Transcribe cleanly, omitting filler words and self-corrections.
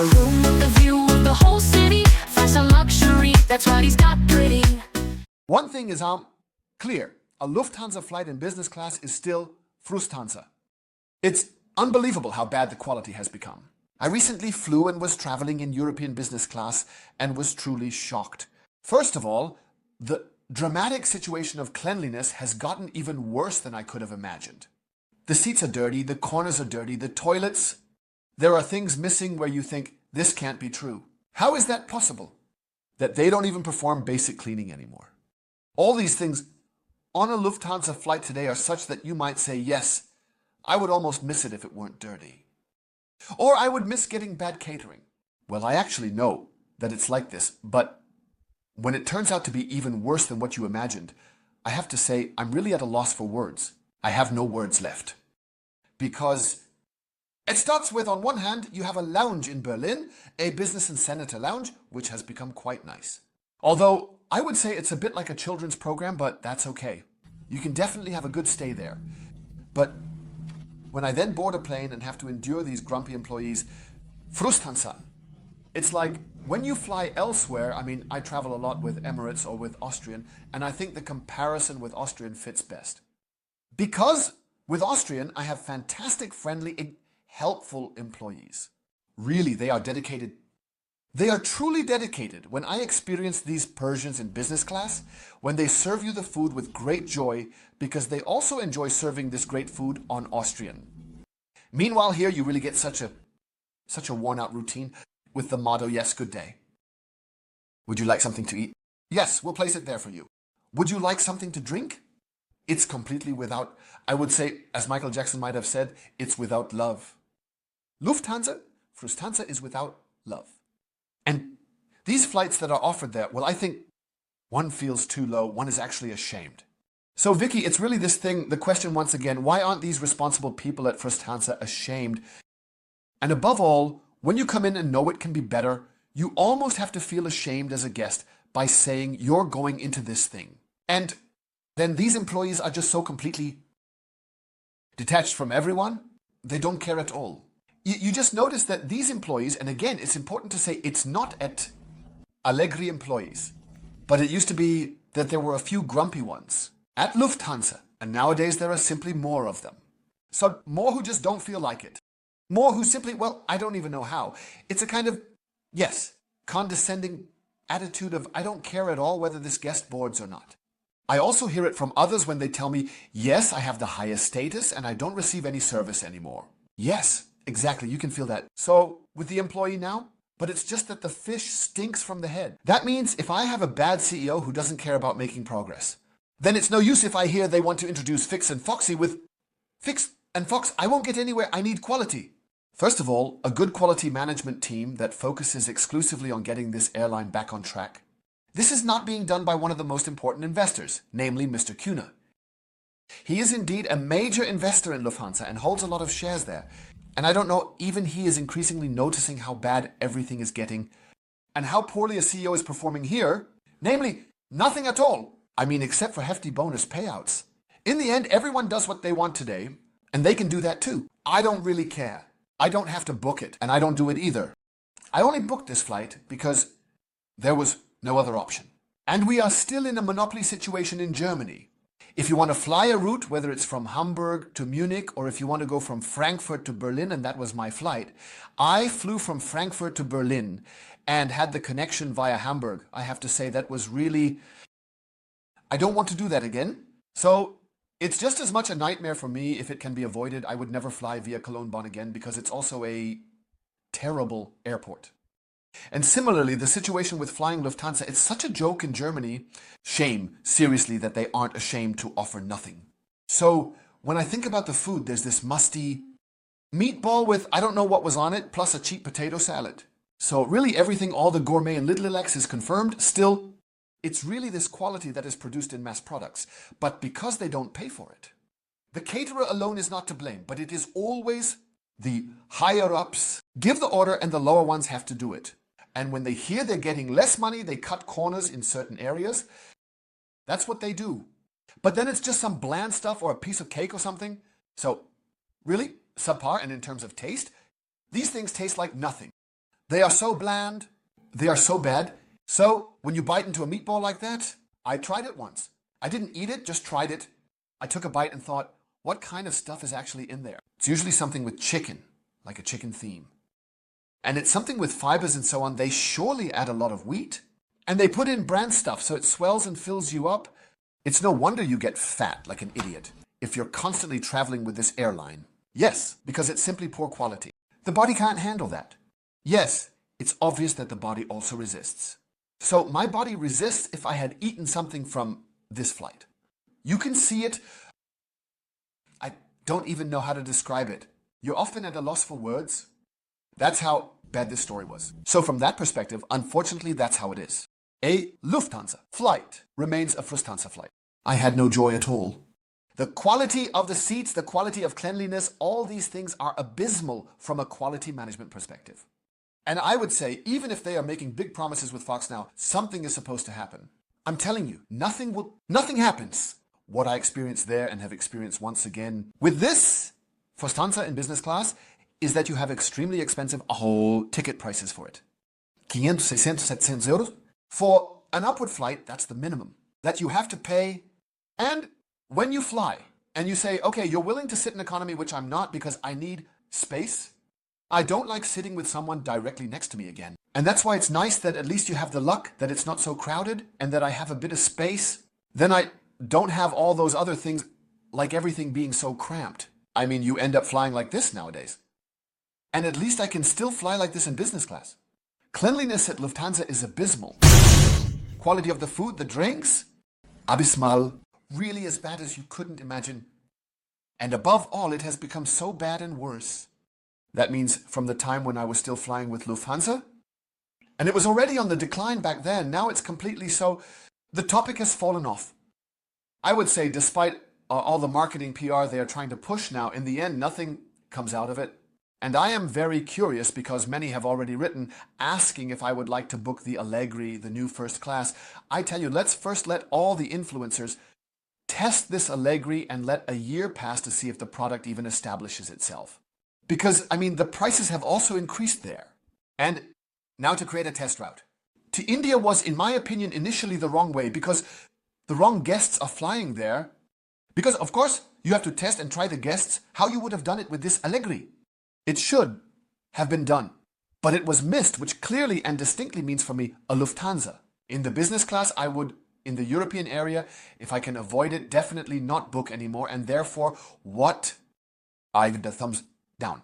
A room with a view of the whole city. Fashion luxury, that's what he's got pretty. One thing is clear. A Lufthansa flight in business class is still frusthansa. It's unbelievable how bad the quality has become. I recently flew and was traveling in European business class and was truly shocked. First of all, the dramatic situation of cleanliness has gotten even worse than I could have imagined. The seats are dirty, the corners are dirty, the toilets. There are things missing where you think, this can't be true. How is that possible? That they don't even perform basic cleaning anymore. All these things on a Lufthansa flight today are such that you might say, yes, I would almost miss it if it weren't dirty. Or I would miss getting bad catering. Well, I actually know that it's like this, but when it turns out to be even worse than what you imagined, I have to say I'm really at a loss for words. I have no words left. Because it starts with, on one hand, you have a lounge in Berlin, a business and senator lounge, which has become quite nice. Although I would say it's a bit like a children's program, but that's okay. You can definitely have a good stay there. But when I then board a plane and have to endure these grumpy employees, frusthansa. It's like when you fly elsewhere, I mean, I travel a lot with Emirates or with Austrian, and I think the comparison with Austrian fits best. Because with Austrian, I have fantastic, friendly, helpful employees. Really, they are dedicated. They are truly dedicated. When I experience these Persians in business class, when they serve you the food with great joy, because they also enjoy serving this great food on Austrian. Meanwhile, here you really get such a worn-out routine with the motto, yes, good day. Would you like something to eat? Yes, we'll place it there for you. Would you like something to drink? It's completely without, I would say, as Michael Jackson might have said, it's without love. Lufthansa, frusthansa is without love. And these flights that are offered there, well, I think one feels too low, one is actually ashamed. So Vicky, it's really this thing, the question once again, why aren't these responsible people at frusthansa ashamed? And above all, when you come in and know it can be better, you almost have to feel ashamed as a guest by saying you're going into this thing. And then these employees are just so completely detached from everyone, they don't care at all. You just notice that these employees, and again, it's important to say it's not at Allegri employees, but it used to be that there were a few grumpy ones at Lufthansa, and nowadays there are simply more of them. So more who just don't feel like it. More who simply, well, I don't even know how. It's a kind of, yes, condescending attitude of, I don't care at all whether this guest boards or not. I also hear it from others when they tell me, yes, I have the highest status and I don't receive any service anymore. Yes, exactly, you can feel that. So with the employee now, but it's just that the fish stinks from the head. That means if I have a bad CEO who doesn't care about making progress, then it's no use if I hear they want to introduce Fix and Foxy with Fix and Fox. I won't get anywhere. I need quality. First of all, a good quality management team that focuses exclusively on getting this airline back on track. This is not being done by one of the most important investors, namely Mr. Kuhne. He is indeed a major investor in Lufthansa and holds a lot of shares there. And I don't know, even he is increasingly noticing how bad everything is getting and how poorly a CEO is performing here, namely nothing at all. I mean, except for hefty bonus payouts. In the end, everyone does what they want today, and they can do that too. I don't really care. I don't have to book it, and I don't do it either. I only booked this flight because there was no other option. And we are still in a monopoly situation in Germany. If you want to fly a route, whether it's from Hamburg to Munich, or if you want to go from Frankfurt to Berlin, and that was my flight, I flew from Frankfurt to Berlin and had the connection via Hamburg. I have to say that was really, I don't want to do that again. So it's just as much a nightmare for me if it can be avoided. I would never fly via Cologne Bonn again because it's also a terrible airport. And similarly, the situation with flying Lufthansa, it's such a joke in Germany. Shame, seriously, that they aren't ashamed to offer nothing. So when I think about the food, there's this musty meatball with I don't know what was on it, plus a cheap potato salad. So really everything, all the gourmet and Lidl-Lex is confirmed. Still, it's really this quality that is produced in mass products. But because they don't pay for it, the caterer alone is not to blame, but it is always the higher-ups give the order and the lower ones have to do it. And when they hear they're getting less money, they cut corners in certain areas. That's what they do. But then it's just some bland stuff or a piece of cake or something. So really, subpar, and in terms of taste, these things taste like nothing. They are so bland. They are so bad. So when you bite into a meatball like that, I tried it once. I didn't eat it, just tried it. I took a bite and thought, what kind of stuff is actually in there? It's usually something with chicken, like a chicken theme. And it's something with fibers and so on. They surely add a lot of wheat. And they put in brand stuff so it swells and fills you up. It's no wonder you get fat like an idiot if you're constantly traveling with this airline. Yes, because it's simply poor quality. The body can't handle that. Yes, it's obvious that the body also resists. So my body resists if I had eaten something from this flight. You can see it. I don't even know how to describe it. You're often at a loss for words. That's how bad this story was. So from that perspective, unfortunately, that's how it is. A Lufthansa flight remains a Frusthansa flight. I had no joy at all. The quality of the seats, the quality of cleanliness, all these things are abysmal from a quality management perspective. And I would say, even if they are making big promises with Fox now, something is supposed to happen. I'm telling you, nothing happens. What I experienced there and have experienced once again with this Frusthansa in business class is that you have extremely expensive whole ticket prices for it. 500, 600, 700 euros. For an upward flight, that's the minimum that you have to pay. And when you fly and you say, okay, you're willing to sit in economy, which I'm not because I need space. I don't like sitting with someone directly next to me again. And that's why it's nice that at least you have the luck that it's not so crowded and that I have a bit of space. Then I don't have all those other things like everything being so cramped. I mean, you end up flying like this nowadays. And at least I can still fly like this in business class. Cleanliness at Lufthansa is abysmal. Quality of the food, the drinks, abysmal. Really as bad as you couldn't imagine. And above all, it has become so bad and worse. That means from the time when I was still flying with Lufthansa. And it was already on the decline back then. Now it's completely so. The topic has fallen off. I would say despite all the marketing PR they are trying to push now, in the end, nothing comes out of it. And I am very curious because many have already written asking if I would like to book the Allegri, the new first class. I tell you, let's first let all the influencers test this Allegri and let a year pass to see if the product even establishes itself. Because, I mean, the prices have also increased there. And now to create a test route. To India was, in my opinion, initially the wrong way because the wrong guests are flying there. Because, of course, you have to test and try the guests how you would have done it with this Allegri. It should have been done, but it was missed, which clearly and distinctly means for me a Lufthansa. In the business class, I would, in the European area, if I can avoid it, definitely not book anymore, and therefore, what? I give the thumbs down.